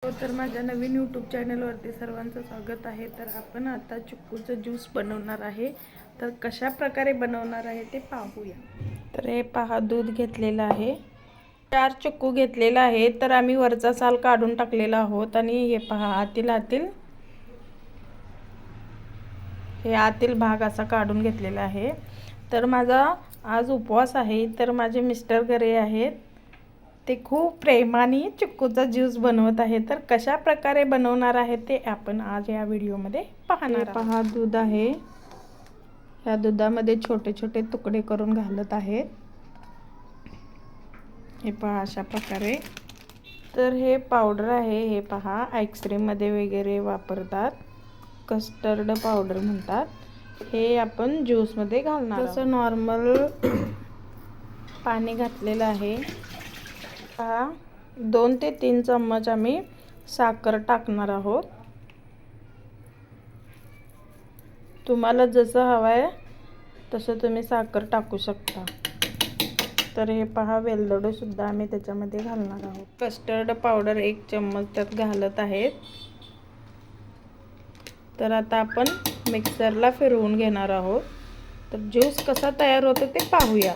हो तर माझ्या नवीन यूट्यूब चॅनलवरती सर्वांचं स्वागत आहे. तर आपण आता चिक्कूचं ज्यूस बनवणार आहे. तर कशा प्रकारे बनवणार आहे ते पाहूया. तर हे पहा, दूध घेतलेलं आहे, 4 चिक्कू घेतलेला आहे. तर आम्ही वरचा साल काढून टाकलेला आहोत आणि हे पहा, आतील भाग असा काढून घेतलेला आहे. तर माझा आज उपवास आहे, तर माझे मिस्टर घरी आहेत. ते खूप प्रेमाने चिक्कूचा ज्यूस बनवत आहे. तर कशा प्रकारे बनवणार आहे ते आपण आज या व्हिडिओमध्ये पाहणार. पहा, दूध आहे, या दुधामध्ये छोटे छोटे तुकडे करून घालत आहेत. हे पहा अशा प्रकारे. तर हे पावडर आहे, हे पहा आईस्क्रीममध्ये वगैरे वापरतात, कस्टर्ड पावडर म्हणतात. हे आपण ज्यूसमध्ये घालणार. जसं नॉर्मल पाणी घातलेलं आहे. पहा, 2 ते 3 चम्मच आम्ही साखर टाकणार आहोत. तुम्हाला जसं हवं आहे तसं तुम्ही साखर टाकू शकता. तर हे पहा, वेलदोडे सुद्धा आम्ही त्याच्यामध्ये घालणार आहोत. कस्टर्ड पावडर 1 चम्मच त्यात घालत आहेत. तर आता आपण मिक्सरला फिरवून घेणार आहोत. तर ज्यूस कसा तयार होतो ते पाहूया.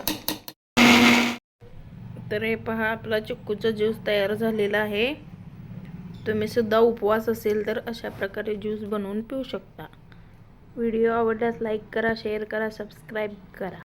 तर हे पहा, आपला चिक्कूचा ज्यूस तयार झालेला आहे. तुम्ही सुद्धा उपवास असेल तर अशा प्रकारे ज्यूस बनवून पिऊ शकता. व्हिडिओ आवडल्यास लाईक करा, शेअर करा, सबस्क्राईब करा.